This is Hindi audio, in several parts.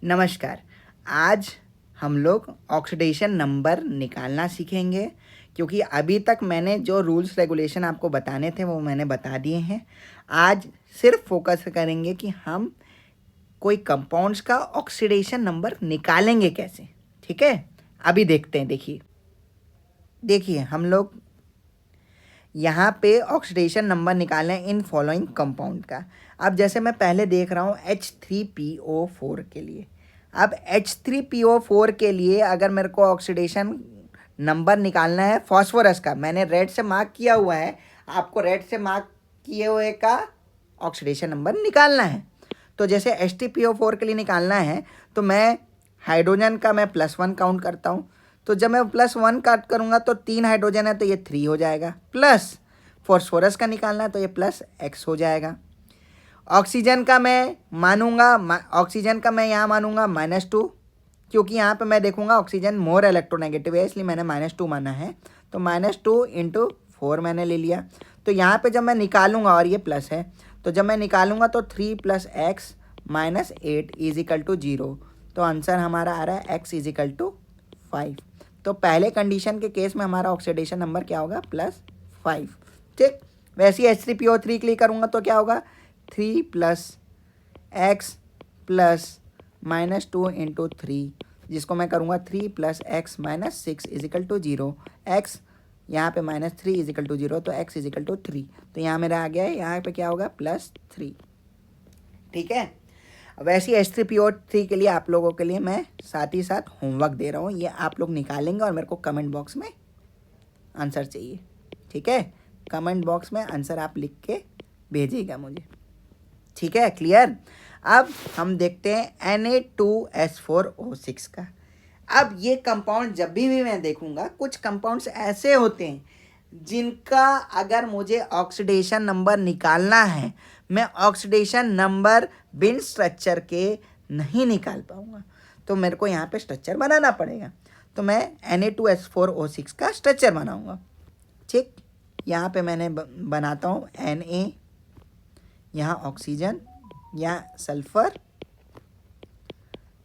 नमस्कार। आज हम लोग ऑक्सीडेशन नंबर निकालना सीखेंगे, क्योंकि अभी तक मैंने जो रूल्स रेगुलेशन आपको बताने थे वो मैंने बता दिए हैं। आज सिर्फ फोकस करेंगे कि हम कोई कंपाउंड्स का ऑक्सीडेशन नंबर निकालेंगे कैसे। ठीक है, अभी देखते हैं। देखिए हम लोग यहाँ पे ऑक्सीडेशन नंबर निकालें इन फॉलोइंग कंपाउंड का। अब जैसे मैं पहले देख रहा हूँ H3PO4 के लिए। अब H3PO4 के लिए अगर मेरे को ऑक्सीडेशन नंबर निकालना है फॉस्फोरस का, मैंने रेड से मार्क किया हुआ है, आपको रेड से मार्क किए हुए का ऑक्सीडेशन नंबर निकालना है। तो जैसे H3PO4 के लिए निकालना है तो मैं हाइड्रोजन का मैं +1 काउंट करता हूँ। तो जब मैं +1 काट करूँगा तो 3 हाइड्रोजन है तो ये 3 हो जाएगा। प्लस फॉस्फोरस का निकालना है तो ये +X हो जाएगा। ऑक्सीजन का मैं यहाँ मानूंगा -2, क्योंकि यहाँ पे मैं देखूंगा ऑक्सीजन मोर इलेक्ट्रोनेगेटिव है, इसलिए मैंने -2 माना है। तो -2 × 4 मैंने ले लिया। तो यहाँ पे जब मैं निकालूंगा, और ये प्लस है, तो जब मैं निकालूंगा तो 3 + x - 8 = 0। तो आंसर हमारा आ रहा है x = 5। तो पहले कंडीशन के केस में हमारा ऑक्सीडेशन नंबर क्या होगा? +5। ठीक, वैसे ही H3PO3 के लिए करूँगा तो क्या होगा? 3 + x + -2 × 3, जिसको मैं करूँगा 3 + x - 6 = 0। x यहाँ पे -3 = 0, तो x = 3। तो यहाँ मेरा आ गया है, यहाँ पे क्या होगा? +3। ठीक है, वैसे ही H3PO3 के लिए आप लोगों के लिए मैं साथ ही साथ होमवर्क दे रहा हूँ, ये आप लोग निकालेंगे और मेरे को कमेंट बॉक्स में आंसर चाहिए। ठीक है, कमेंट बॉक्स में आंसर आप लिख के भेजिएगा मुझे। ठीक है, क्लियर। अब हम देखते हैं Na2S4O6 का। अब ये कंपाउंड जब भी मैं देखूंगा, कुछ कंपाउंड्स ऐसे होते हैं जिनका अगर मुझे ऑक्सीडेशन नंबर निकालना है, मैं ऑक्सीडेशन नंबर बिन स्ट्रक्चर के नहीं निकाल पाऊंगा, तो मेरे को यहाँ पे स्ट्रक्चर बनाना पड़ेगा। तो मैं Na2S4O6 का स्ट्रक्चर बनाऊंगा। ठीक, यहाँ पे मैंने बनाता हूँ Na, यहाँ ऑक्सीजन, यहाँ सल्फर।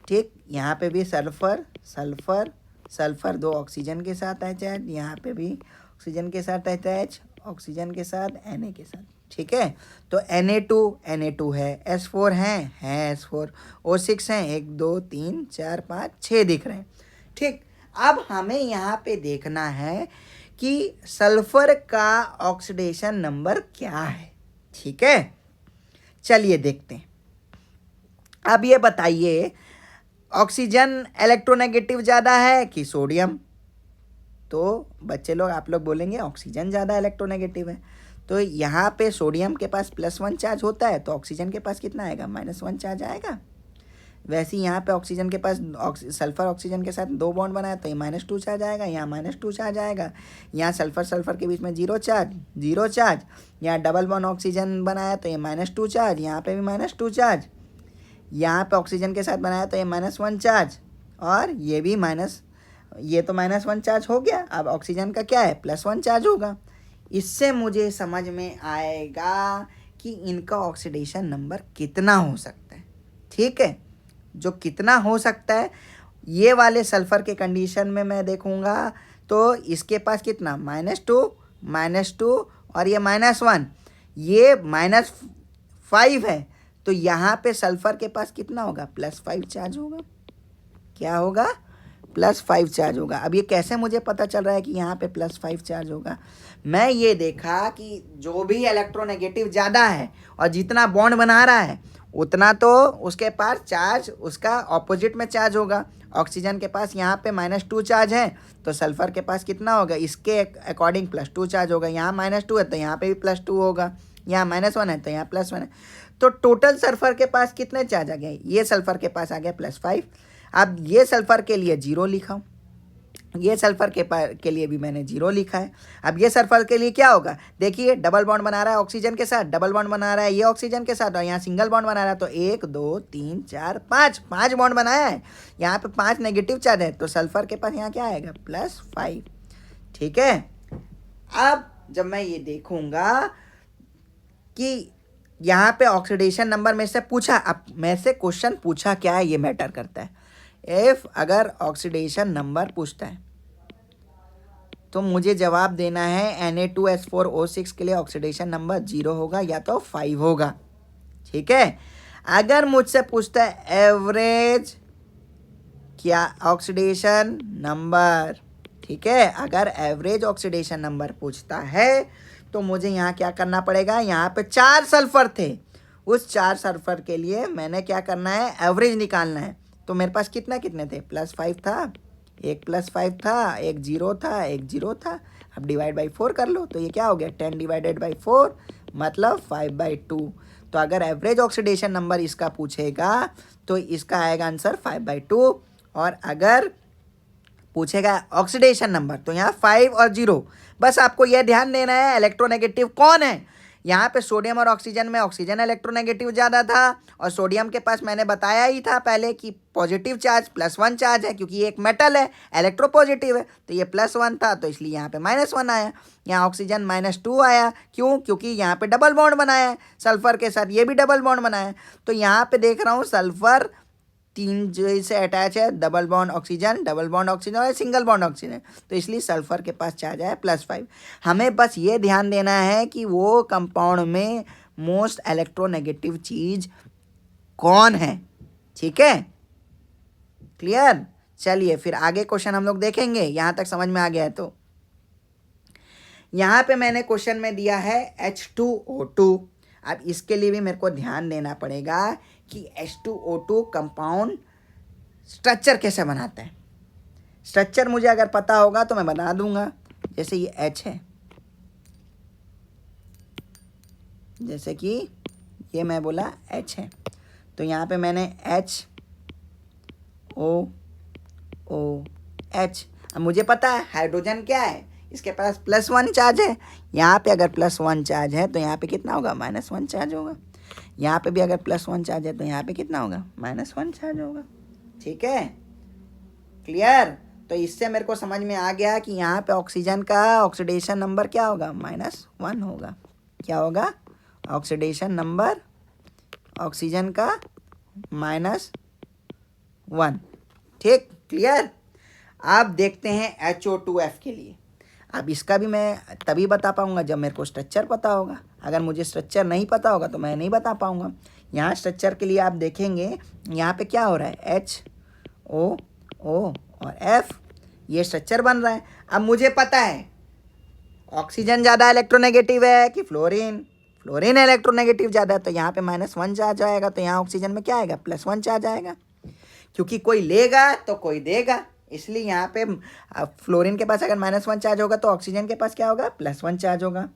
ठीक, यहाँ पे भी सल्फर सल्फर सल्फर 2 ऑक्सीजन के साथ अटैच, यहाँ पे भी ऑक्सीजन के साथ अटैच, ऑक्सीजन के साथ Na के साथ। ठीक है, तो Na2 है, S4 है S4, O6 हैं, 1 2 3 4 5 6 दिख रहे हैं। ठीक, अब हमें यहाँ पे देखना है कि सल्फर का ऑक्सीडेशन नंबर क्या है। ठीक है, चलिए देखते हैं। अब ये बताइए, ऑक्सीजन इलेक्ट्रोनेगेटिव ज़्यादा है कि सोडियम? तो बच्चे लोग, आप लोग बोलेंगे ऑक्सीजन ज़्यादा इलेक्ट्रोनेगेटिव है। तो यहाँ पे सोडियम के पास +1 चार्ज होता है, तो ऑक्सीजन के पास कितना आएगा? -1 चार्ज आएगा। वैसे ही यहाँ पे ऑक्सीजन के पास सल्फर ऑक्सीजन के साथ 2 बॉन्ड बनाया तो ये -2 चार्ज आएगा, यहाँ -2 चार्ज आएगा। यहाँ सल्फर के बीच में 0 चार्ज। यहाँ डबल बॉन्ड ऑक्सीजन बनाया तो ये -2 चार्ज, यहाँ पे भी -2 चार्ज। यहाँ पे ऑक्सीजन के साथ बनाया तो ये -1 चार्ज, और ये भी ये तो -1 चार्ज हो गया। अब ऑक्सीजन का क्या है? +1 चार्ज होगा। इससे मुझे समझ में आएगा कि इनका ऑक्सीडेशन नंबर कितना हो सकता है। ठीक है, जो कितना हो सकता है, ये वाले सल्फर के कंडीशन में मैं देखूंगा तो इसके पास कितना? -2 और ये -1, ये -5 है। तो यहाँ पे सल्फर के पास कितना होगा? +5 चार्ज होगा। क्या होगा? +5 चार्ज होगा। अब ये कैसे मुझे पता चल रहा है कि यहाँ पे +5 चार्ज होगा? मैं ये देखा कि जो भी इलेक्ट्रोनेगेटिव ज़्यादा है और जितना बॉन्ड बना रहा है उतना तो उसके पास चार्ज उसका ऑपोजिट में चार्ज होगा। ऑक्सीजन के पास यहाँ पे -2 चार्ज है, तो सल्फर के पास कितना होगा? इसके अकॉर्डिंग +2 चार्ज होगा। यहाँ -2 है तो यहाँ पे भी +2 होगा, यहाँ -1 है तो यहाँ +1 है। तो टोटल सल्फर के पास कितने चार्ज आ गए? ये सल्फर के पास आ गया +5। अब ये सल्फर के लिए 0 लिखा हूँ, ये सल्फर के लिए भी मैंने 0 लिखा है। अब ये सल्फर के लिए क्या होगा? देखिए, डबल बॉन्ड बना रहा है ऑक्सीजन के साथ, डबल बॉन्ड बना रहा है ये ऑक्सीजन के साथ, और यहाँ सिंगल बॉन्ड बना रहा है। तो 1 2 3 4 5 बॉन्ड बनाया है। यहाँ पे 5 नेगेटिव चार्ज है, तो सल्फर के पास यहाँ क्या आएगा? +5। ठीक है, अब जब मैं ये देखूंगा कि यहाँ पे ऑक्सीडेशन नंबर में से पूछा, अब में से क्वेश्चन पूछा क्या है ये मैटर करता है। इफ अगर ऑक्सीडेशन नंबर पूछता है तो मुझे जवाब देना है Na2S4O6 के लिए ऑक्सीडेशन नंबर 0 होगा या तो 5 होगा। ठीक है। अगर मुझसे पूछता है एवरेज क्या ऑक्सीडेशन नंबर, ठीक है, अगर एवरेज ऑक्सीडेशन नंबर पूछता है तो मुझे यहाँ क्या करना पड़ेगा, यहाँ पे 4 सल्फर थे, उस 4 सल्फर के लिए मैंने क्या करना है, एवरेज निकालना है। तो मेरे पास कितने थे, +5 था, एक +5 था, एक 0 था, एक 0 था। अब डिवाइड बाई 4 कर लो तो ये क्या हो गया, 10 डिवाइडेड बाई 4 मतलब 5/2। तो अगर एवरेज ऑक्सीडेशन नंबर इसका पूछेगा तो इसका आएगा आंसर 5/2। और अगर पूछेगा ऑक्सीडेशन नंबर तो यहाँ 5 और 0। बस आपको यह ध्यान देना है इलेक्ट्रोनेगेटिव कौन है। यहाँ पे सोडियम और ऑक्सीजन में ऑक्सीजन इलेक्ट्रोनेगेटिव ज़्यादा था, और सोडियम के पास मैंने बताया ही था पहले कि पॉजिटिव चार्ज +1 चार्ज है, क्योंकि ये एक मेटल है, इलेक्ट्रोपॉजिटिव है, तो ये +1 था, तो इसलिए यहाँ पे -1 आया। यहाँ ऑक्सीजन -2 आया, क्यों, क्योंकि यहाँ पे डबल बॉन्ड बनाया है सल्फर के साथ, ये भी डबल बॉन्ड बनाया है। तो यहाँ पे देख रहा हूँ सल्फर 3 से अटैच है, डबल बॉन्ड ऑक्सीजन और सिंगल बॉन्ड ऑक्सीजन, तो इसलिए सल्फर के पास चार्ज है +5। हमें बस ये ध्यान देना है कि वो कंपाउंड में मोस्ट इलेक्ट्रोनेगेटिव चीज कौन है। ठीक है, क्लियर। चलिए फिर आगे क्वेश्चन हम लोग देखेंगे, यहाँ तक समझ में आ गया है। तो यहाँ पे मैंने क्वेश्चन में दिया है H2O2। अब इसके लिए भी मेरे को ध्यान देना पड़ेगा कि H2O2 कंपाउंड स्ट्रक्चर कैसे बनाता है। स्ट्रक्चर मुझे अगर पता होगा तो मैं बना दूंगा। जैसे ये H है, जैसे कि ये मैं बोला H है, तो यहाँ पे मैंने HOOH। अब मुझे पता है हाइड्रोजन क्या है, इसके पास +1 चार्ज है। यहाँ पे अगर +1 चार्ज है तो यहाँ पे कितना होगा, -1 चार्ज होगा। यहाँ पे भी अगर +1 चार्ज है तो यहाँ पे कितना होगा, -1 चार्ज होगा। ठीक है, क्लियर। तो इससे मेरे को समझ में आ गया कि यहाँ पे ऑक्सीजन का ऑक्सीडेशन नंबर क्या होगा, -1 होगा। क्या होगा, ऑक्सीडेशन नंबर ऑक्सीजन का -1। ठीक, क्लियर। अब देखते हैं HO2F के लिए। अब इसका भी मैं तभी बता पाऊंगा जब मेरे को स्ट्रक्चर पता होगा। अगर मुझे स्ट्रक्चर नहीं पता होगा तो मैं नहीं बता पाऊंगा। यहाँ स्ट्रक्चर के लिए आप देखेंगे यहाँ पे क्या हो रहा है, HOO और F, ये स्ट्रक्चर बन रहा है। अब मुझे पता है ऑक्सीजन ज़्यादा इलेक्ट्रोनेगेटिव है कि फ्लोरीन इलेक्ट्रोनेगेटिव ज़्यादा है, तो यहाँ पे -1 चार्ज आएगा, तो यहाँ ऑक्सीजन में क्या आएगा, +1 चार्ज आएगा, क्योंकि कोई लेगा तो कोई देगा। इसलिए यहाँ पे फ्लोरीन के पास अगर -1 चार्ज होगा तो ऑक्सीजन के पास क्या होगा, +1 चार्ज होगा।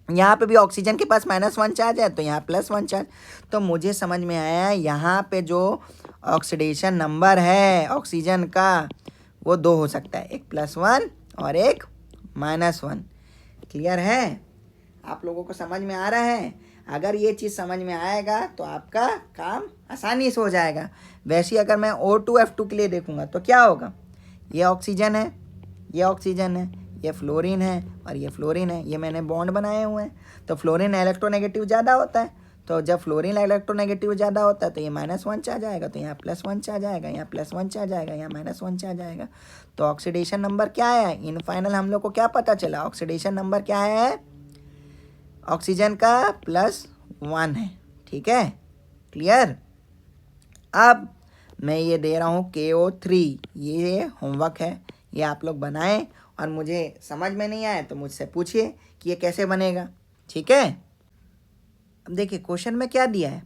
यहाँ पे भी ऑक्सीजन के पास -1 चार्ज है तो यहाँ +1 चार्ज। तो मुझे समझ में आया यहाँ पे जो ऑक्सीडेशन नंबर है ऑक्सीजन का वो 2 हो सकता है, एक +1 और एक -1। क्लियर है, आप लोगों को समझ में आ रहा है। अगर ये चीज़ समझ में आएगा तो आपका काम आसानी से हो जाएगा। वैसे अगर मैं O2F2 के लिए देखूंगा तो क्या होगा, ये ऑक्सीजन है, ये ऑक्सीजन है, ये फ्लोरीन है और ये फ्लोरीन है, ये मैंने बॉन्ड बनाए हुए हैं। तो फ्लोरीन इलेक्ट्रोनेगेटिव ज़्यादा होता है, तो जब फ्लोरीन इलेक्ट्रोनेगेटिव ज़्यादा होता है तो ये -1 चार्ज आएगा, तो यहाँ +1 चार्ज आएगा, यहाँ +1 चार्ज आएगा, यहाँ -1 चार्ज आएगा। तो ऑक्सीडेशन नंबर क्या है, इन फाइनल हम लोग को क्या पता चला, ऑक्सीडेशन नंबर क्या है, ऑक्सीजन का +1 है। ठीक है, क्लियर। अब मैं ये दे रहा हूँ KO3, ये होमवर्क है, ये आप लोग बनाएं, और मुझे समझ में नहीं आए तो मुझसे पूछिए कि ये कैसे बनेगा। ठीक है, अब देखिए क्वेश्चन में क्या दिया है,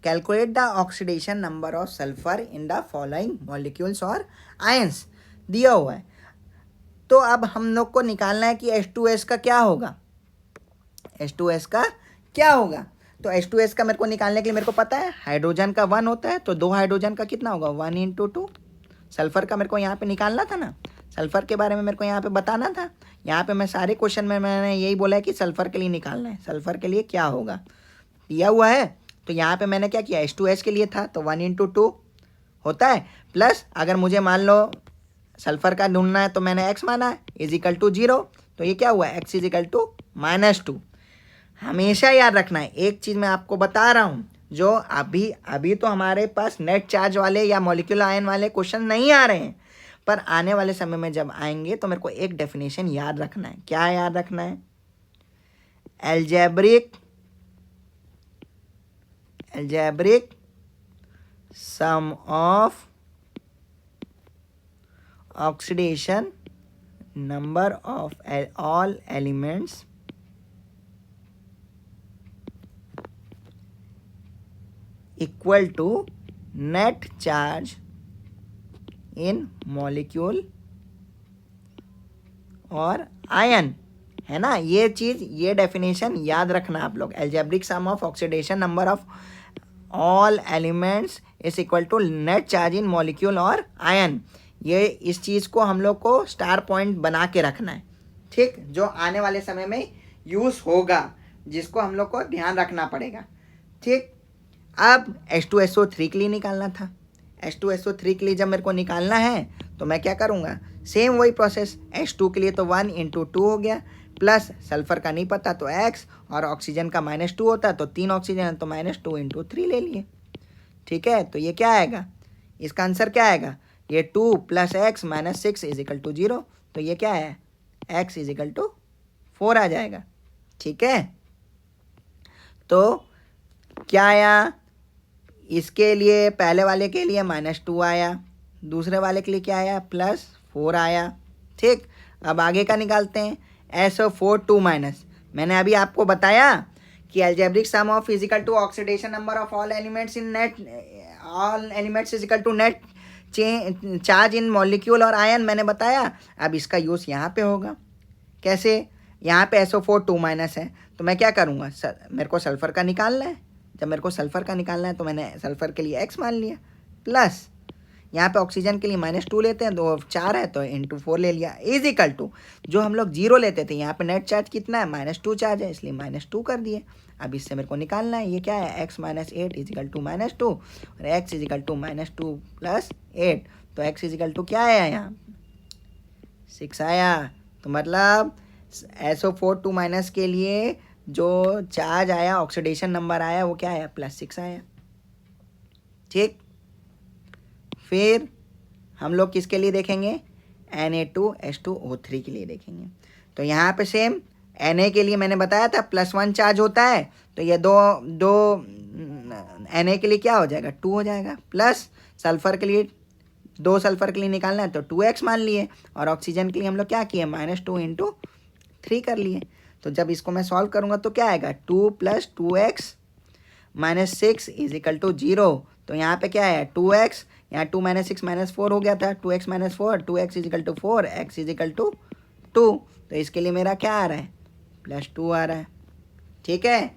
calculate the oxidation number of sulphur in the following molecules और आयंस दिया हुआ है। तो अब हम लोग को निकालना है कि H2S का क्या होगा, H2S का क्या होगा। तो H2S का मेरे को निकालने के लिए मेरे को पता है हाइड्रोजन का 1 होता है, तो 2 हाइड्रोजन का कितना होगा, 1 × 2। सल्फर का मेरे को यहाँ पे निकालना था ना, सल्फर के बारे में मेरे को यहाँ पे बताना था। यहाँ पे मैं सारे क्वेश्चन में मैंने यही बोला है कि सल्फर के लिए निकालना है, सल्फर के लिए क्या होगा दिया हुआ है। तो यहाँ पे मैंने क्या किया, H2S के लिए था तो 1 × 2 होता है, प्लस अगर मुझे मान लो सल्फर का ढूंढना है तो मैंने x माना है = 0, तो ये क्या हुआ, x = -2। हमेशा याद रखना है, एक चीज़ मैं आपको बता रहा हूँ, जो अभी अभी तो हमारे पास नेट चार्ज वाले या मॉलिक्यूलर आयन वाले क्वेश्चन नहीं आ रहे हैं, पर आने वाले समय में जब आएंगे तो मेरे को एक डेफिनेशन याद रखना है। क्या याद रखना है? Algebraic sum of oxidation number of all elements equal to net charge in molecule और आयन, है ना। ये चीज़, ये डेफिनेशन याद रखना आप लोग। Algebraic sum of oxidation number of all elements is equal to net charge in molecule और आयन। ये इस चीज़ को हम लोग को स्टार पॉइंट बना के रखना है, ठीक, जो आने वाले समय में यूज़ होगा, जिसको हम लोग को ध्यान रखना पड़ेगा, ठीक। अब H2SO3 के लिए निकालना था। H2SO3 के लिए जब मेरे को निकालना है तो मैं क्या करूँगा, सेम वही प्रोसेस। H2 के लिए तो 1 × 2 हो गया, प्लस सल्फर का नहीं पता तो x, और ऑक्सीजन का -2 होता है तो 3 ऑक्सीजन है तो -2 × 3 ले लिए, ठीक है। तो ये क्या आएगा, इसका आंसर क्या आएगा, ये 2 + x - 6 = 0। तो ये क्या है, x = 4 आ जाएगा, ठीक है। तो क्या आया, इसके लिए पहले वाले के लिए -2 आया, दूसरे वाले के लिए क्या आया, +4 आया, ठीक। अब आगे का निकालते हैं। SO4 2 माइनस, मैंने अभी आपको बताया कि algebraic sum of physical to oxidation number of all elements in net, all elements is equal to net charge in molecule और आयन, मैंने बताया। अब इसका यूज़ यहाँ पे होगा। कैसे, यहाँ पे SO4 2 माइनस है तो मैं क्या करूँगा, मेरे को सल्फ़र का निकालना है। जब मेरे को सल्फ़र का निकालना है तो मैंने सल्फ़र के लिए x मान लिया, प्लस यहाँ पे ऑक्सीजन के लिए -2 लेते हैं, 2 4 है तो × 4 ले लिया, इजिकल टू जो हम लोग 0 लेते थे, यहाँ पे नेट चार्ज कितना है, -2 चार्ज है, इसलिए -2 कर दिए। अब इससे मेरे को निकालना है, ये क्या है, x - 8 = -2 और x = -2 + 8, तो x = क्या आया यहाँ, 6 आया। तो मतलब SO4 2 माइनस के लिए जो चार्ज आया, ऑक्सीडेशन नंबर आया, वो क्या आया, +6 आया, ठीक। फिर हम लोग किसके लिए देखेंगे, Na2H2O3 के लिए देखेंगे। तो यहाँ पे सेम Na के लिए मैंने बताया था +1 चार्ज होता है, तो ये दो Na के लिए क्या हो जाएगा, 2 हो जाएगा, प्लस सल्फ़र के लिए 2 सल्फ़र के लिए निकालना है तो 2x मान लिए, और ऑक्सीजन के लिए हम लोग क्या किए, -2 × 3 कर लिए। तो जब इसको मैं सॉल्व करूँगा तो क्या आएगा, 2 + 2x - 6 = 0। तो यहाँ पे क्या है, 2x, यहाँ 2 - 6 - 4 हो गया था, 2x - 4, 2x = 4, x = 2। तो इसके लिए मेरा क्या आ रहा है, +2 आ रहा है, ठीक है।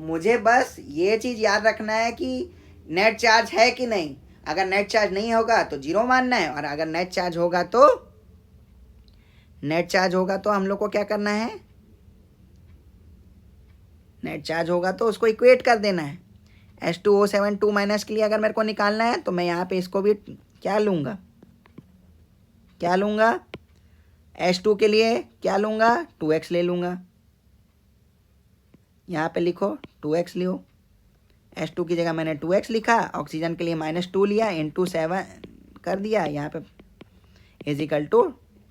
मुझे बस ये चीज़ याद रखना है कि नेट चार्ज है कि नहीं। अगर नेट चार्ज नहीं होगा तो 0 मानना है, और अगर नेट चार्ज होगा तो हम लोग को क्या करना है, नेट चार्ज होगा तो उसको इक्वेट कर देना है। H2O7 2 माइनस के लिए अगर मेरे को निकालना है तो मैं यहाँ पे इसको भी क्या लूँगा, H2 के लिए क्या लूँगा, 2x ले लूँगा। यहाँ पे लिखो 2x लियो, H2 की जगह मैंने 2x लिखा, ऑक्सीजन के लिए -2 लिया, × 7 कर दिया, यहाँ पे =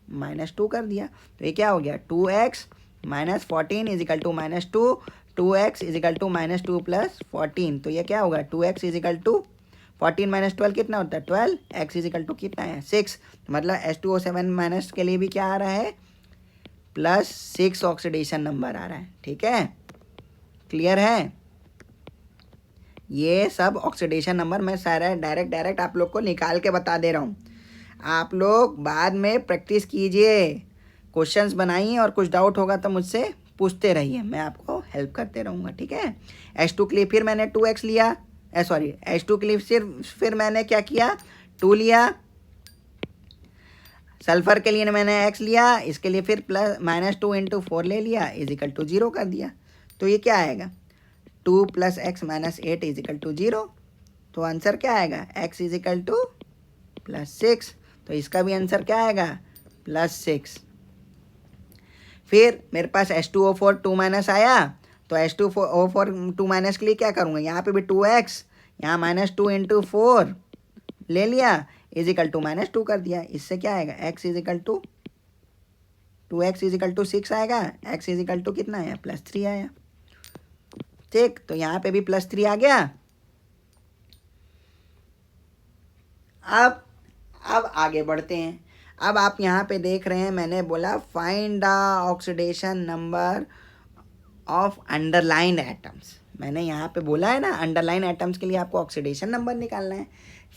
-2 कर दिया। तो ये क्या हो गया, 2x - 14 = -2, 2x = -2 + 14। तो ये क्या होगा, 2x = 14 - 12 कितना होता है, 12, x = कितना है, 6। तो मतलब H2O7 माइनस के लिए भी क्या आ रहा है, +6 ऑक्सीडेशन नंबर आ रहा है, ठीक है। क्लियर है, ये सब ऑक्सीडेशन नंबर मैं सारा डायरेक्ट आप लोग को निकाल के बता दे रहा हूँ। आप लोग बाद में प्रैक्टिस कीजिए, क्वेश्चंस बनाइए, और कुछ डाउट होगा तो मुझसे पूछते रहिए, मैं आपको हेल्प करते रहूँगा, ठीक है। H2 के लिए फिर मैंने 2x लिया, H2 के लिए फिर मैंने क्या किया, 2 लिया। सल्फ़र के लिए मैंने x लिया, इसके लिए फिर -2 × 4 ले लिया, = 0 कर दिया। तो ये क्या आएगा, 2 + x - 8 = 0। तो आंसर क्या आएगा, x = +6। तो इसका भी आंसर क्या आएगा, +6। फिर मेरे पास H2O4 2 माइनस आया, तो H2O4 2 माइनस के लिए क्या करूँगा, यहाँ पे भी 2x, यहाँ -2 इंटू 4 ले लिया, इजिकल टू -2 कर दिया। इससे क्या आएगा, x is equal to 2x is equal to 6 आएगा, x इजिकल टू कितना आया, +3 आया। ठीक, तो यहाँ पे भी +3 आ गया। अब आगे बढ़ते हैं। अब आप यहाँ पे देख रहे हैं, मैंने बोला find the oxidation number of underline atoms. मैंने यहाँ पे बोला है ना, अंडरलाइन एटम्स के लिए आपको ऑक्सीडेशन नंबर निकालना है।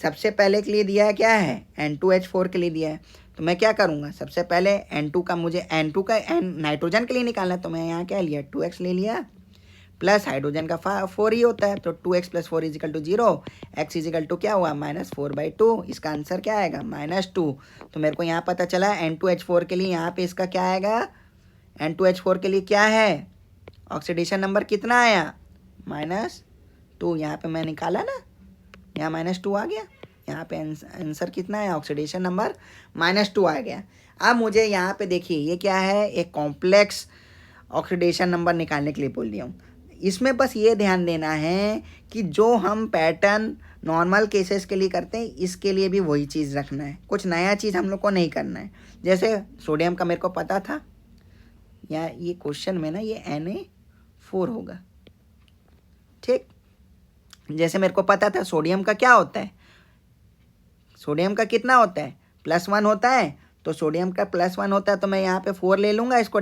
सबसे पहले के लिए दिया है क्या है, N2H4 के लिए दिया है। तो मैं क्या करूँगा, सबसे पहले N2 का मुझे N2 का नाइट्रोजन के लिए निकालना है। तो मैं यहाँ क्या लिया, 2x ले लिया, प्लस हाइड्रोजन का 4 ही होता है, तो 2x + 4 is equal to 0, x is equal to क्या हुआ, -4/2। इसका आंसर क्या आएगा, -2। तो मेरे को यहाँ पता चला N2H4 के लिए यहाँ पे इसका क्या आएगा, N2H4 के लिए क्या है, ऑक्सीडेशन नंबर कितना आया, -2। यहाँ पे मैं निकाला ना, यहाँ -2 आ गया। यहाँ पे आंसर कितना है, ऑक्सीडेशन नंबर -2 आ गया। अब मुझे यहाँ पे देखिए, ये क्या है, एक कॉम्प्लेक्स ऑक्सीडेशन नंबर निकालने के लिए बोल दिया हूँ। इसमें बस ये ध्यान देना है कि जो हम पैटर्न नॉर्मल केसेस के लिए करते हैं, इसके लिए भी वही चीज़ रखना है, कुछ नया चीज़ हम लोग को नहीं करना है। जैसे सोडियम का मेरे को पता था, या ये क्वेश्चन में ना ये Na4 होगा। ठीक, जैसे मेरे को पता था सोडियम का क्या होता है, सोडियम का कितना होता है, +1 होता है। तो सोडियम का +1 होता है, तो मैं यहाँ पे 4 ले लूँगा, इसको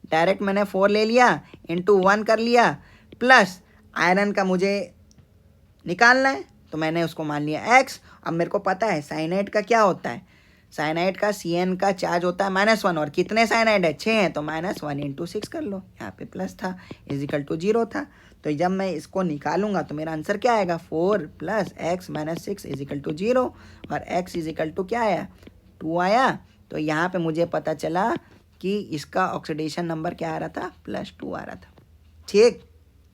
डायरेक्ट मैंने 4 ले लिया, इंटू 1 कर लिया, प्लस आयरन का मुझे निकालना है, तो मैंने उसको मान लिया x। अब मेरे को पता है साइनाइड का क्या होता है, साइनाइड का Cn का चार्ज होता है -1, और कितने साइनाइड है, 6 हैं, तो -1 इंटू 6 कर लो, यहाँ पे प्लस था, इजिकल टू 0 था। तो जब मैं इसको निकालूंगा तो मेरा आंसर क्या आएगा, 4 + x - 6 इजिकल टू 0, और x इजिकल टू क्या आया, 2 आया। तो यहाँ पे मुझे पता चला कि इसका ऑक्सीडेशन नंबर क्या आ रहा था, +2 आ रहा था। ठीक,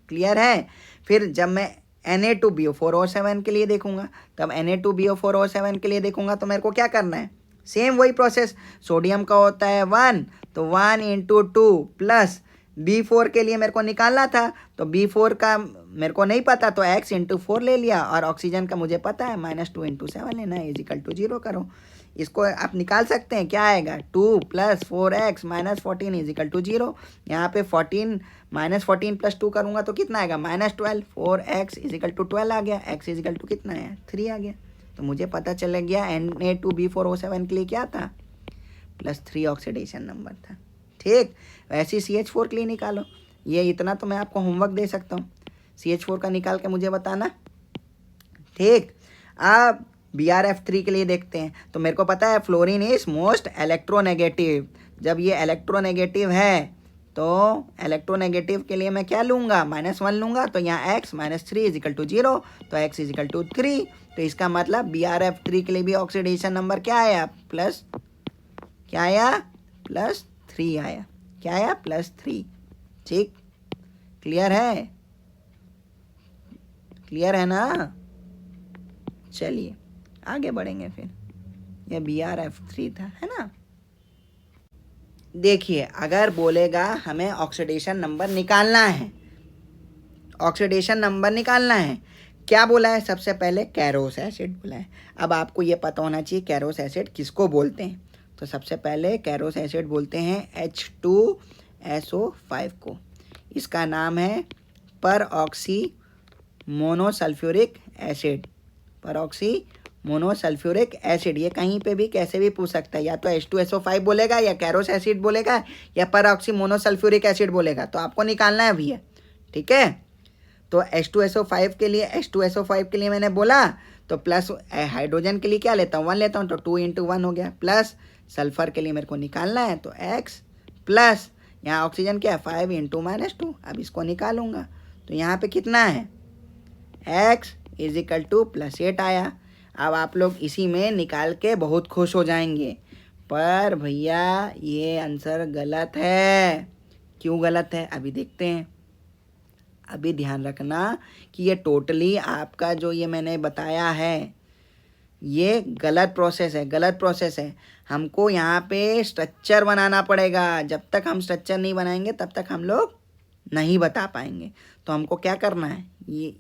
क्लियर है। फिर जब मैं Na2BO4O7 के लिए देखूंगा, तब Na2BO4O7 के लिए देखूंगा तो मेरे को क्या करना है, सेम वही प्रोसेस। सोडियम का होता है 1, तो 1 इंटू 2 प्लस B4 के लिए मेरे को निकालना था, तो B4 का मेरे को नहीं पता, तो x इंटू 4 ले लिया, और ऑक्सीजन का मुझे पता है -2 इंटू 7 लेना है, इजिकल टू 0 करो। इसको आप निकाल सकते हैं, क्या आएगा, 2 + 4x - 14 इजिकल टू 0। यहाँ पे 14 -14 + 2 करूँगा तो कितना आएगा, -12। 4x इजिकल टू 12 आ गया, x इजिकल टू कितना है, 3 आ गया। तो मुझे पता चल गया Na2B4O7 के लिए क्या था, +3 ऑक्सीडेशन नंबर था। ठीक, वैसे ही CH4 के लिए निकालो। ये इतना तो मैं आपको होमवर्क दे सकता हूँ, CH4 का निकाल के मुझे बताना। ठीक, अब BrF3 के लिए देखते हैं। तो मेरे को पता है फ्लोरीन इज मोस्ट इलेक्ट्रोनेगेटिव। जब ये इलेक्ट्रोनेगेटिव है तो इलेक्ट्रोनेगेटिव के लिए मैं क्या लूँगा, -1 लूँगा, तो यहाँ x -3 इजिकल टू 0, तो x इजिकल टू 3। तो इसका मतलब BrF3 के लिए भी ऑक्सीडेशन नंबर क्या आया, क्या आया, +3 आया। क्या आया, +3। ठीक, क्लियर है ना। चलिए आगे बढ़ेंगे। फिर ये BrF3 था, है ना। देखिए, अगर बोलेगा हमें ऑक्सीडेशन नंबर निकालना है, ऑक्सीडेशन नंबर निकालना है, क्या बोला है, सबसे पहले कैरोस एसिड बोला है। अब आपको ये पता होना चाहिए कैरोस एसिड किसको बोलते हैं। तो सबसे पहले कैरोस एसिड बोलते हैं H2SO5 को। इसका नाम है परऑक्सी मोनोसल्फ्यूरिक एसिड, परऑक्सी मोनोसल्फ्यूरिक एसिड। ये कहीं पे भी कैसे भी पूछ सकता है, या तो H2SO5 बोलेगा, या कैरोस एसिड बोलेगा, या परऑक्सी मोनोसल्फ्यूरिक एसिड बोलेगा। तो आपको निकालना है भैया, ठीक है। तो H2SO5 के लिए मैंने बोला, तो प्लस हाइड्रोजन के लिए क्या लेता हूँ, 1 लेता हूँ, तो 2 इंटू 1 हो गया, प्लस सल्फर के लिए मेरे को निकालना है, तो x प्लस यहाँ ऑक्सीजन क्या है, 5 इंटू -2। अब इसको निकालूंगा तो यहाँ पे कितना है, x इजिकल टू +8 आया। अब आप लोग इसी में निकाल के बहुत खुश हो जाएंगे, पर भैया ये आंसर गलत है। क्यों गलत है, अभी देखते हैं। अभी ध्यान रखना कि ये टोटली आपका जो ये मैंने बताया है, ये गलत प्रोसेस है। हमको यहाँ पे स्ट्रक्चर बनाना पड़ेगा। जब तक हम स्ट्रक्चर नहीं बनाएंगे तब तक हम लोग नहीं बता पाएंगे। तो हमको क्या करना है, ये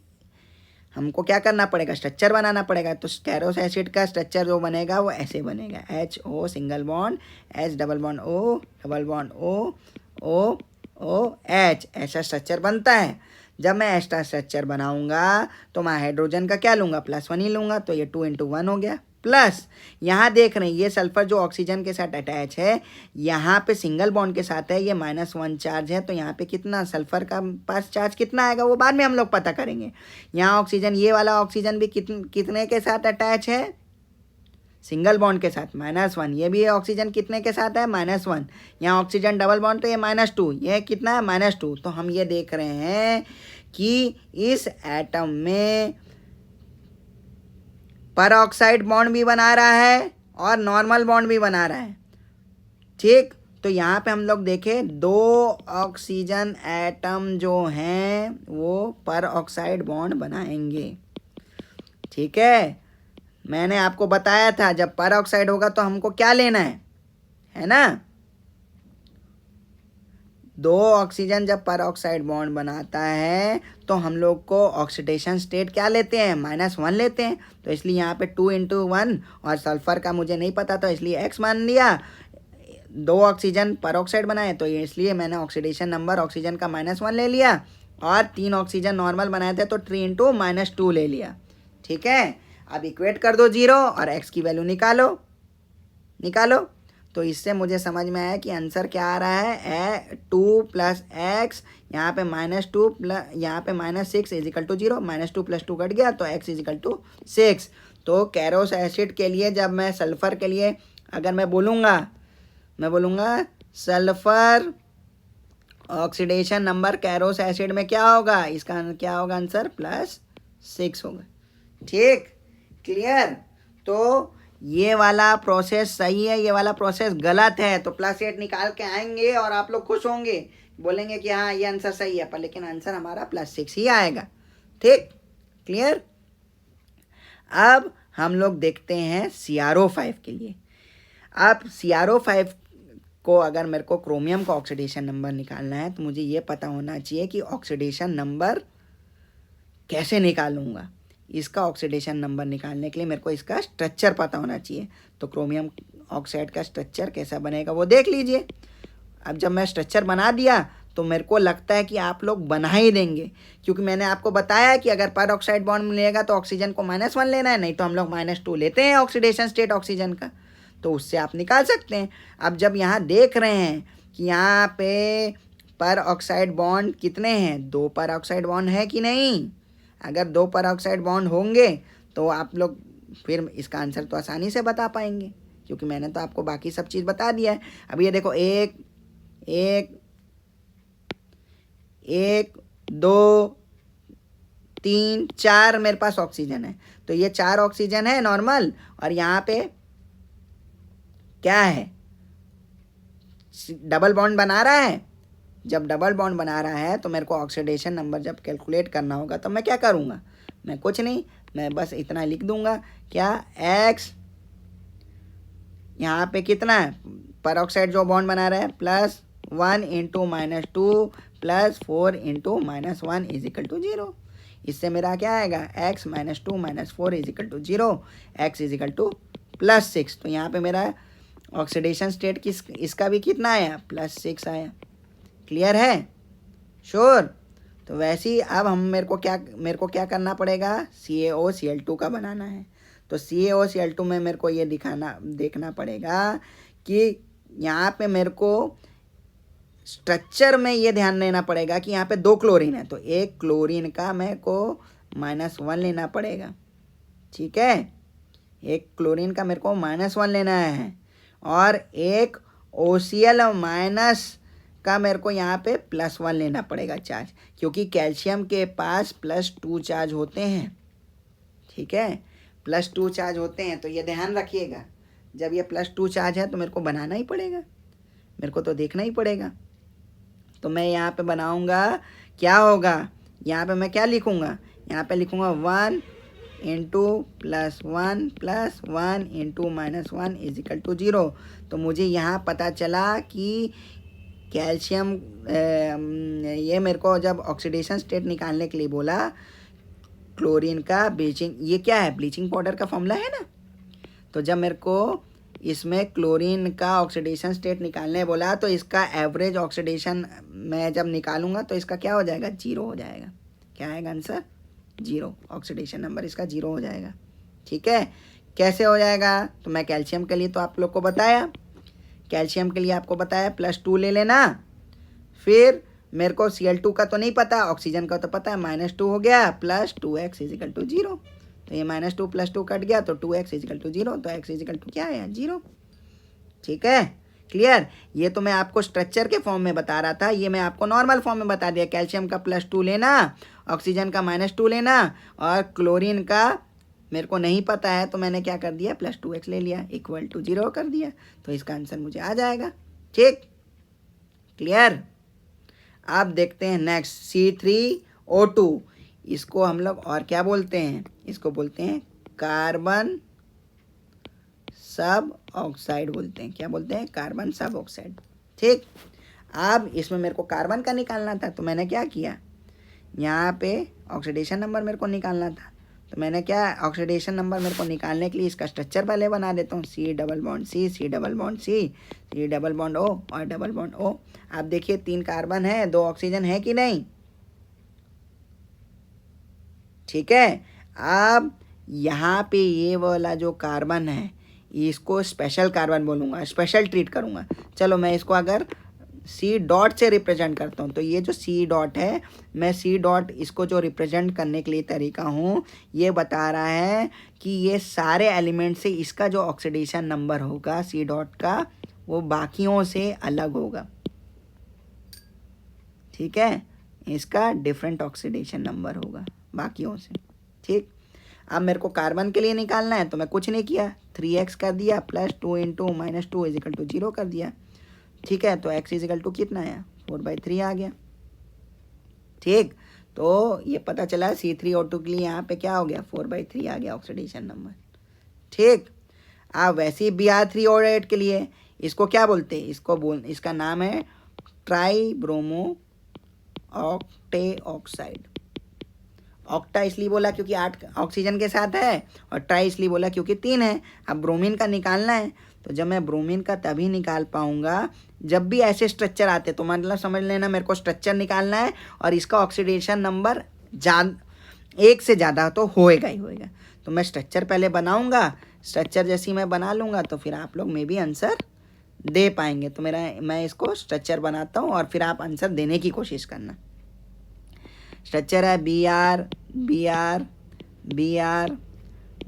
हमको क्या करना पड़ेगा, स्ट्रक्चर बनाना पड़ेगा। तो कैरोस एसिड का स्ट्रक्चर जो बनेगा वो ऐसे बनेगा, HO single bond, H double bond O double bond O O H, ऐसा स्ट्रक्चर बनता है। जब मैं ऐसा स्ट्रक्चर बनाऊंगा तो मैं हाइड्रोजन का क्या लूँगा, +1 ही लूँगा। तो ये 2 × 1 हो गया। प्लस यहाँ देख रहे हैं ये सल्फर जो ऑक्सीजन के साथ अटैच है, यहाँ पे सिंगल बॉन्ड के साथ है, ये -1 चार्ज है। तो यहाँ पे कितना सल्फर का पास चार्ज कितना आएगा वो बाद में हम लोग पता करेंगे। यहाँ ऑक्सीजन, ये वाला ऑक्सीजन भी कितने के साथ अटैच है, सिंगल बॉन्ड के साथ, -1। ये भी ऑक्सीजन कितने के साथ है, -1। यहाँ ऑक्सीजन डबल बॉन्ड तो ये -2, ये कितना है, -2। तो हम ये देख रहे हैं कि इस एटम में पर ऑक्साइड बॉन्ड भी बना रहा है और नॉर्मल बॉन्ड भी बना रहा है। ठीक, तो यहाँ पे हम लोग देखें 2 ऑक्सीजन एटम जो हैं वो पर ऑक्साइड बॉन्ड बनाएंगे। ठीक है, मैंने आपको बताया था जब पर ऑक्साइड होगा तो हमको क्या लेना है ना, 2 ऑक्सीजन जब पर ऑक्साइड बॉन्ड बनाता है तो हम लोग को ऑक्सीडेशन स्टेट क्या लेते हैं, -1 लेते हैं। तो इसलिए यहाँ पे 2 × 1, और सल्फर का मुझे नहीं पता तो इसलिए X मान लिया। 2 ऑक्सीजन पर ऑक्साइड बनाए तो ये इसलिए मैंने ऑक्सीडेशन नंबर ऑक्सीजन का -1 ले लिया, और 3 ऑक्सीजन नॉर्मल बनाए थे तो 3 × -2 ले लिया। ठीक है, अब इक्वेट कर दो 0 और X की वैल्यू निकालो। तो इससे मुझे समझ में आया कि आंसर क्या आ रहा है, 2 + X, यहाँ पे -2 प्लस यहाँ पे -6 = 0, -2 + 2 कट गया तो X = 6। तो कैरोस एसिड के लिए जब मैं सल्फ़र के लिए अगर मैं बोलूँगा sulphur oxidation number Carolus acid में क्या होगा, इसका क्या होगा आंसर, +6 होगा। ठीक, क्लियर। तो ये वाला प्रोसेस सही है, ये वाला प्रोसेस गलत है। तो +8 निकाल के आएंगे और आप लोग खुश होंगे, बोलेंगे कि हाँ ये आंसर सही है, पर लेकिन आंसर हमारा +6 ही आएगा। ठीक, क्लियर। अब हम लोग देखते हैं CrO5 के लिए। अब CrO5 को अगर मेरे को क्रोमियम का ऑक्सीडेशन नंबर निकालना है तो मुझे ये पता होना चाहिए कि ऑक्सीडेशन नंबर कैसे निकालूंगा। इसका ऑक्सीडेशन नंबर निकालने के लिए मेरे को इसका स्ट्रक्चर पता होना चाहिए। तो क्रोमियम ऑक्साइड का स्ट्रक्चर कैसा बनेगा वो देख लीजिए। अब जब मैं स्ट्रक्चर बना दिया तो मेरे को लगता है कि आप लोग बना ही देंगे, क्योंकि मैंने आपको बताया कि अगर पर ऑक्साइड बॉन्ड मिलेगा तो ऑक्सीजन को -1 लेना है, नहीं तो हम लोग -2 लेते हैं ऑक्सीडेशन स्टेट ऑक्सीजन का, तो उससे आप निकाल सकते हैं। अब जब यहाँ देख रहे हैं कि यहाँ पे पर ऑक्साइड बॉन्ड कितने हैं, 2 पर ऑक्साइड बॉन्ड है कि नहीं। अगर 2 पर ऑक्साइड बॉन्ड होंगे तो आप लोग फिर इसका आंसर तो आसानी से बता पाएंगे, क्योंकि मैंने तो आपको बाकी सब चीज़ बता दिया है। अब ये देखो 1 2 3 4 मेरे पास ऑक्सीजन है। तो ये 4 ऑक्सीजन है नॉर्मल, और यहाँ पे क्या है, डबल बॉन्ड बना रहा है। जब डबल बॉन्ड बना रहा है तो मेरे को ऑक्सीडेशन नंबर जब कैलकुलेट करना होगा तो मैं क्या करूँगा, मैं कुछ नहीं, मैं बस इतना लिख दूंगा, क्या, X यहाँ पे कितना है, पर ऑक्साइड जो बॉन्ड बना रहा है, +1 × -2 + 4 × -1 = 0। इससे मेरा क्या आएगा, X - 2 - 4 = 0, X = +6। तो यहाँ पे मेरा ऑक्सीडेशन स्टेट इसका भी कितना आया, +6 आया। क्लियर है, श्योर। तो वैसे ही अब हम मेरे को क्या करना पड़ेगा, CaOCl2 का बनाना है। तो CaOCl2 में मेरे को ये देखना पड़ेगा कि यहाँ पे मेरे को स्ट्रक्चर में ये ध्यान देना पड़ेगा कि यहाँ पे 2 क्लोरीन है, तो एक क्लोरीन का मेरे को -1 लेना पड़ेगा। ठीक है, एक क्लोरीन का मेरे को -1 लेना है, और एक OCl- का मेरे को यहाँ पे +1 लेना पड़ेगा चार्ज, क्योंकि कैल्शियम के पास +2 चार्ज होते हैं। ठीक है, +2 चार्ज होते हैं, तो ये ध्यान रखिएगा। जब ये +2 चार्ज है तो मेरे को बनाना ही पड़ेगा, मेरे को तो देखना ही पड़ेगा। तो मैं यहाँ पे बनाऊँगा, क्या होगा, यहाँ पे मैं क्या लिखूँगा, यहाँ पे लिखूँगा 1 × +1 + 1 × -1 = 0। तो मुझे यहाँ पता चला कि कैल्शियम ये मेरे को जब ऑक्सीडेशन स्टेट निकालने के लिए बोला क्लोरीन का ब्लीचिंग, ये क्या है, ब्लीचिंग पाउडर का फॉर्मूला है ना। तो जब मेरे को इसमें क्लोरीन का ऑक्सीडेशन स्टेट निकालने बोला तो इसका एवरेज ऑक्सीडेशन मैं जब निकालूंगा तो इसका क्या हो जाएगा, 0 हो जाएगा। क्या आएगा आंसर, 0। ऑक्सीडेशन नंबर इसका 0 हो जाएगा। ठीक है, कैसे हो जाएगा, तो मैं कैल्शियम के लिए तो आप लोग को बताया, कैल्शियम के लिए आपको बताया +2 ले लेना। फिर मेरे को Cl2 का तो नहीं पता, ऑक्सीजन का तो पता है, -2 हो गया प्लस 2x = 0। तो ये -2 + 2 कट गया तो 2x = 0, तो x = क्या है, 0। ठीक है, क्लियर। ये तो मैं आपको स्ट्रक्चर के फॉर्म में बता रहा था, ये मैं आपको नॉर्मल फॉर्म में बता दिया। कैल्शियम का +2 लेना, ऑक्सीजन का -2 लेना, और क्लोरीन का मेरे को नहीं पता है तो मैंने क्या कर दिया, +2x ले लिया, = 0 कर दिया। तो इसका आंसर मुझे आ जाएगा। ठीक, क्लियर। अब देखते हैं नेक्स्ट, C3O2। इसको हम लोग और क्या बोलते हैं, इसको बोलते हैं कार्बन सब ऑक्साइड बोलते हैं। क्या बोलते हैं, कार्बन सब ऑक्साइड। ठीक, अब इसमें मेरे को कार्बन का निकालना था तो मैंने क्या किया, यहाँ पे ऑक्सीडेशन नंबर मेरे को निकालना था तो मैंने क्या, ऑक्सीडेशन नंबर मेरे को निकालने के लिए इसका स्ट्रक्चर पहले बना देता हूँ। C double bond C, C double bond C, C double bond O और डबल बॉन्ड O। आप देखिए 3 कार्बन है, 2 ऑक्सीजन है कि नहीं। ठीक है, अब यहाँ पे ये वाला जो कार्बन है इसको स्पेशल कार्बन बोलूँगा, स्पेशल ट्रीट करूँगा। चलो मैं इसको अगर C से रिप्रेजेंट करता हूँ तो ये जो C है, मैं C इसको जो रिप्रेजेंट करने के लिए तरीका हूँ, ये बता रहा है कि ये सारे एलिमेंट से इसका जो ऑक्सीडेशन नंबर होगा C का, वो बाकियों से अलग होगा। ठीक है, इसका डिफरेंट ऑक्सीडेशन नंबर होगा बाकियों से। ठीक, अब मेरे को कार्बन के लिए निकालना है तो मैं कुछ नहीं किया, 3x कर दिया प्लस 2 × -2 = 0 कर दिया। ठीक है, तो x = कितना आया, 4/3 आ गया। ठीक, तो ये पता चला C3O2 के लिए यहाँ पे क्या हो गया, 4/3 आ गया ऑक्सीडेशन नंबर। ठीक, अब वैसे ही Br3O8 के लिए इसको क्या बोलते हैं, इसका नाम है ट्राइब्रोमो ऑक्टे ऑक्साइड। ऑक्टा इसलिए बोला क्योंकि 8 ऑक्सीजन के साथ है, और ट्राई इसलिए बोला क्योंकि 3 है। अब ब्रोमीन का निकालना है तो जब मैं ब्रोमीन का तभी निकाल पाऊंगा जब भी ऐसे स्ट्रक्चर आते, तो मतलब समझ लेना मेरे को स्ट्रक्चर निकालना है और इसका ऑक्सीडेशन नंबर 1 से ज़्यादा तो होएगा ही होएगा। तो मैं स्ट्रक्चर पहले बनाऊंगा, स्ट्रक्चर जैसी मैं बना लूँगा तो फिर आप लोग में भी आंसर दे पाएंगे। तो मैं इसको स्ट्रक्चर बनाता हूँ और फिर आप आंसर देने की कोशिश करना। स्ट्रक्चर है Br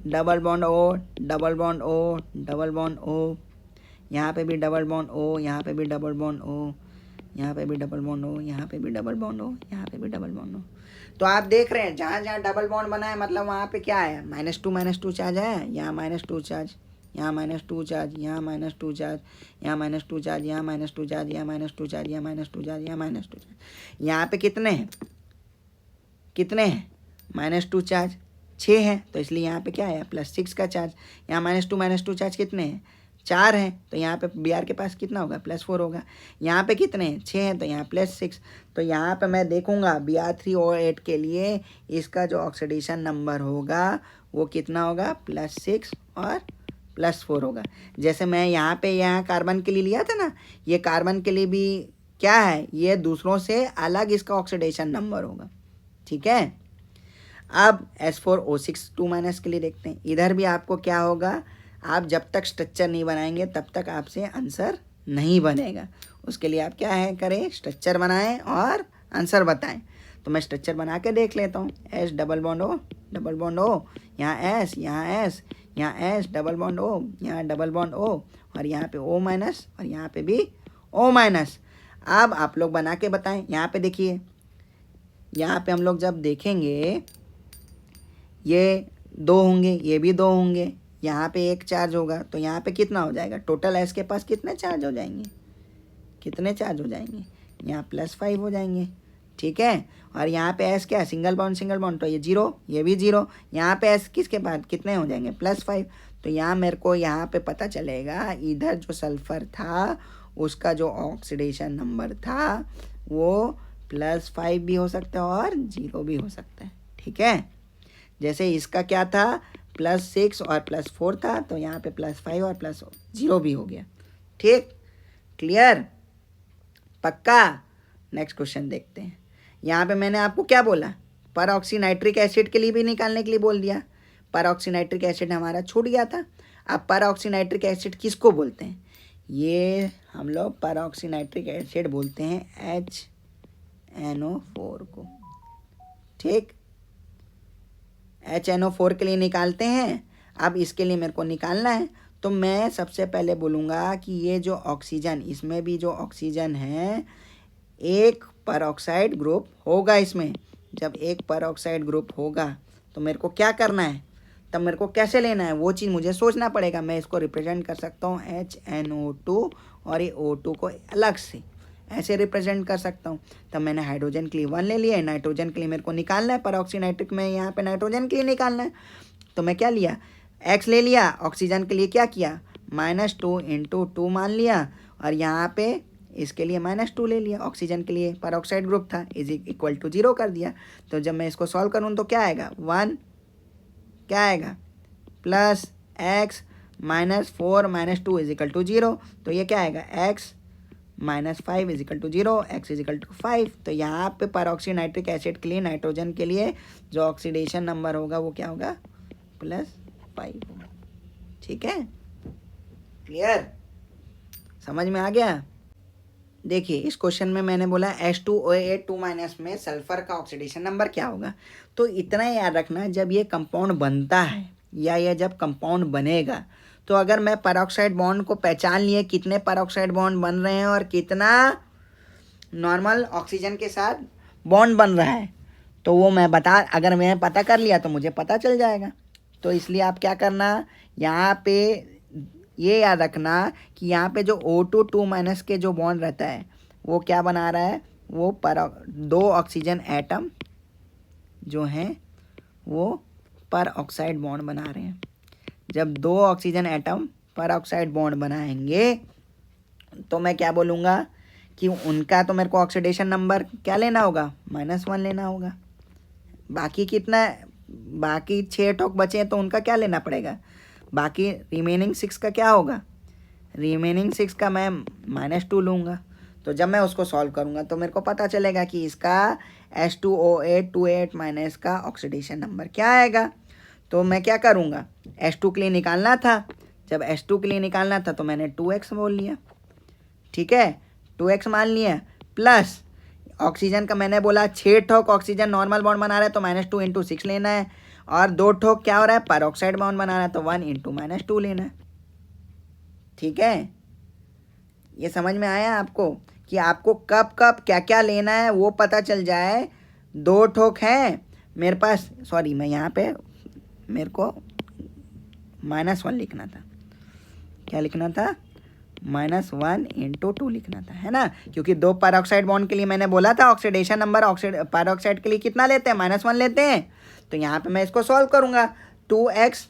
double bond O, double bond O, double bond O, यहाँ पे भी डबल बॉन्ड O, यहाँ पे भी डबल बॉन्ड O, यहाँ पे भी डबल बॉन्ड O, यहाँ पे भी डबल बॉन्ड O, यहाँ पे भी डबल बॉन्ड O। तो आप देख रहे हैं जहाँ जहाँ डबल बॉन्ड बना है मतलब वहाँ पे क्या है, -2 चार्ज है, यहाँ -2 चार्ज, यहाँ -2 चार्ज, यहाँ -2 चार्ज, यहाँ -2 चार्ज, यहाँ -2 चार्ज, यहाँ -2 चार्ज, यहाँ -2 चार्ज, यहाँ -2 चार्ज। यहाँ पे कितने हैं -2 चार्ज 6 है, तो इसलिए यहाँ पे क्या है, +6 का चार्ज। यहाँ -2 चार्ज कितने हैं, 4 हैं, तो यहाँ पे Br के पास कितना होगा, +4 होगा। यहाँ पे कितने हैं, 6 हैं, तो यहाँ +6। तो यहाँ पे मैं देखूँगा Br3O8 के लिए इसका जो ऑक्सीडेशन नंबर होगा वो कितना होगा, +6 और +4 होगा। जैसे मैं यहाँ कार्बन के लिए लिया था ना, ये कार्बन के लिए भी क्या है, ये दूसरों से अलग इसका ऑक्सीडेशन नंबर होगा। ठीक है, अब S4O6 2- के लिए देखते हैं। इधर भी आपको क्या होगा, आप जब तक स्ट्रक्चर नहीं बनाएंगे तब तक आपसे आंसर नहीं बनेगा। उसके लिए आप क्या है करें, स्ट्रक्चर बनाएं और आंसर बताएं। तो मैं स्ट्रक्चर बना के देख लेता हूँ। S double bond O, double bond O, यहाँ S, यहाँ S, यहाँ S डबल बॉन्ड O, यहाँ डबल बॉन्ड O, और यहाँ पे O- और यहाँ पे भी O-। अब आप लोग बना के बताएं। यहाँ पे देखिए, यहाँ पे हम लोग जब देखेंगे ये 2 होंगे, ये भी 2 होंगे, यहाँ पे 1 चार्ज होगा, तो यहाँ पे कितना हो जाएगा, टोटल एस के पास कितने चार्ज हो जाएंगे, यहाँ +5 हो जाएंगे। ठीक है, और यहाँ पे एस क्या है, सिंगल बॉन्ड, तो ये 0, ये भी 0। यहाँ पे एस किसके पास कितने हो जाएंगे, +5, तो यहाँ मेरे को यहाँ पे पता चलेगा इधर जो सल्फ़र था उसका जो ऑक्सीडेशन नंबर था वो +5 भी हो सकता है और 0 भी हो सकता है। ठीक है, जैसे इसका क्या था +6 और +4 था, तो यहाँ पे +5 और +0 भी हो गया। ठीक, क्लियर, पक्का। नेक्स्ट क्वेश्चन देखते हैं। यहाँ पे मैंने आपको क्या बोला, परऑक्सीनाइट्रिक एसिड के लिए भी निकालने के लिए बोल दिया। परऑक्सीनाइट्रिक एसिड हमारा छूट गया था। अब परऑक्सीनाइट्रिक एसिड किसको बोलते हैं, ये हम लोग परऑक्सीनाइट्रिक एसिड बोलते हैं HNO4 को। ठीक, HNO4 के लिए निकालते हैं। अब इसके लिए मेरे को निकालना है, तो मैं सबसे पहले बोलूँगा कि ये जो ऑक्सीजन, इसमें भी जो ऑक्सीजन है एक परऑक्साइड ग्रुप होगा इसमें। जब एक परऑक्साइड ग्रुप होगा तो मेरे को क्या करना है, तब मेरे को कैसे लेना है वो चीज़ मुझे सोचना पड़ेगा। मैं इसको रिप्रेजेंट कर सकता हूँ HNO2 और ये O2 को अलग से ऐसे रिप्रेजेंट कर सकता हूँ। तब मैंने हाइड्रोजन के लिए 1 ले लिया है, नाइट्रोजन के लिए मेरे को निकालना है, परऑक्सीनाइट्रिक में यहाँ पे नाइट्रोजन के लिए निकालना है। तो मैं क्या लिया, X ले लिया। ऑक्सीजन के लिए क्या किया, -2 × 2 मान लिया, और यहाँ पे इसके लिए -2 ले लिया। ऑक्सीजन के लिए परऑक्साइड ग्रुप था, = 0 कर दिया। तो जब मैं इसको सॉल्व करूँ तो क्या आएगा, 1 क्या आएगा +x -4 -2 = 0। तो ये क्या आएगा, x -5 = 0, x = 5। तो यहाँ पे परऑक्सीनाइट्रिक एसिड के लिए, नाइट्रोजन के लिए जो ऑक्सीडेशन नंबर होगा वो क्या होगा, +5 होगा। ठीक है, क्लियर, समझ में आ गया। देखिए इस क्वेश्चन में मैंने बोला H2OH 2- में सल्फर का ऑक्सीडेशन नंबर क्या होगा। तो इतना याद रखना, जब ये कंपाउंड बनता है या ये जब कंपाउंड बनेगा, तो अगर मैं परऑक्साइड बॉन्ड को पहचान लिए कितने परऑक्साइड बॉन्ड बन रहे हैं और कितना नॉर्मल ऑक्सीजन के साथ बॉन्ड बन रहा है, तो वो मैं अगर मैं पता कर लिया तो मुझे पता चल जाएगा। तो इसलिए आप क्या करना, यहाँ पे ये याद रखना कि यहाँ पे जो O2 2- के जो बॉन्ड रहता है वो क्या बना रहा है, वो 2 ऑक्सीजन एटम जो हैं वो पर ऑक्साइड बॉन्ड बना रहे हैं। जब 2 ऑक्सीजन एटम पर ऑक्साइड बॉन्ड बनाएंगे तो मैं क्या बोलूँगा कि उनका तो मेरे को ऑक्सीडेशन नंबर क्या लेना होगा, -1 लेना होगा। बाकी कितना, बाकी 6 ठोक बचे हैं तो उनका क्या लेना पड़ेगा, बाकी रिमेनिंग 6 का क्या होगा, रिमेनिंग 6 का मैं -2 लूँगा। तो जब मैं उसको सॉल्व करूँगा तो मेरे को पता चलेगा कि इसका H2OH 28- का ऑक्सीडेशन नंबर क्या आएगा। तो मैं क्या करूँगा, H2 के लिए निकालना था, जब H2 के लिए निकालना था तो मैंने 2x बोल लिया। ठीक है, 2x मान लिया, प्लस ऑक्सीजन का मैंने बोला 6 ठोक ऑक्सीजन नॉर्मल बॉन्ड बना रहा है तो -2 × 6 लेना है, और 2 ठोक क्या हो रहा है, परऑक्साइड बॉन्ड बना रहा है तो 1 × -2 लेना है। ठीक है, ये समझ में आया आपको कि आपको कब कब क्या क्या लेना है वो पता चल जाए। 2 ठोक हैं मेरे पास, सॉरी मैं यहाँ पे मेरे को -1 लिखना था, क्या लिखना था, -1 × 2 लिखना था, है ना, क्योंकि 2 परऑक्साइड बॉन्ड के लिए मैंने बोला था ऑक्सीडेशन नंबर परऑक्साइड के लिए कितना लेते हैं, -1 लेते हैं। तो यहाँ पे मैं इसको सॉल्व करूँगा, 2x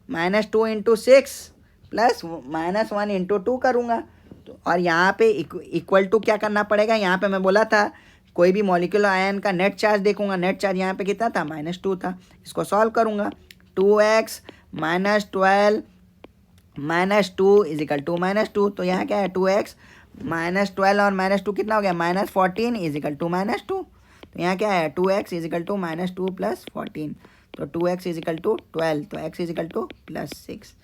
-2 × 6 प्लस -1 × 2 करूँगा। तो और यहाँ पे इक्वल टू क्या करना पड़ेगा, यहाँ पे मैं बोला था कोई भी मॉलिक्यूलर आयन का नेट चार्ज देखूंगा, नेट चार्ज यहाँ पे कितना था, -2 था। इसको सॉल्व करूँगा, 2x -12 -2 = -2। तो यहाँ क्या है, 2x -12 और -2 कितना हो गया, -14 = -2। तो यहाँ क्या है, 2x = -2 + 14, तो 2x = 12, तो x = +6।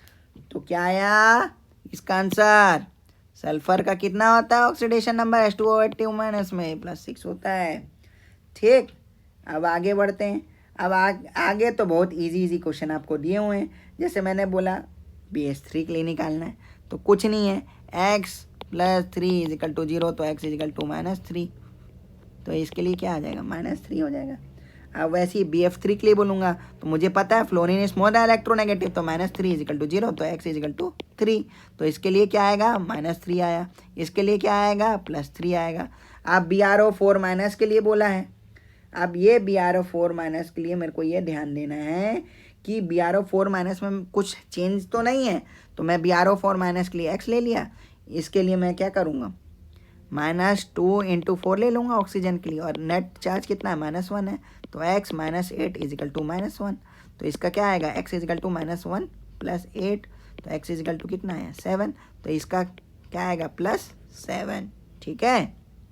तो क्या आया इसका आंसर, सल्फर का कितना होता है ऑक्सीडेशन नंबर H2OH 2- में +6 होता है। ठीक, अब आगे बढ़ते हैं। अब आगे तो बहुत इजी क्वेश्चन आपको दिए हुए हैं। जैसे मैंने बोला BH3 के लिए निकालना है, तो कुछ नहीं है, x + 3 = 0, तो x = -3, तो इसके लिए क्या आ जाएगा, -3 हो जाएगा। अब वैसे ही BF3 के लिए बोलूँगा तो मुझे पता है फ्लोरीन इज मोर इलेक्ट्रोनेगेटिव, तो -3 = 0, तो x = 3, तो इसके लिए क्या आएगा, -3 आया। इसके लिए क्या आएगा, +3 आएगा। अब BrO4- के लिए बोला है। अब ये BrO4- के लिए मेरे को ये ध्यान देना है कि BrO4 माइनस में कुछ चेंज तो नहीं है, तो मैं BrO4 माइनस के लिए x ले लिया। इसके लिए मैं क्या करूँगा, -2 × 4 ले लूँगा ऑक्सीजन के लिए, और नेट चार्ज कितना है, -1 है, तो x - 8 = -1। तो इसका क्या आएगा, x = -1 + 8, तो x = कितना है, 7, तो इसका क्या आएगा, +7। ठीक है,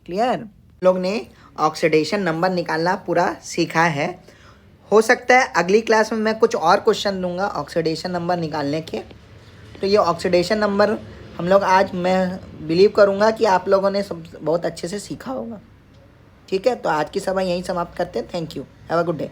क्लियर। लोग ने ऑक्सीडेशन नंबर निकालना पूरा सीखा है। हो सकता है अगली क्लास में मैं कुछ और क्वेश्चन दूंगा ऑक्सीडेशन नंबर निकालने के। तो ये ऑक्सीडेशन नंबर हम लोग आज, मैं बिलीव करूंगा कि आप लोगों ने सब बहुत अच्छे से सीखा होगा। ठीक है, तो आज की सभा यहीं समाप्त करते हैं। Thank you, have a good day.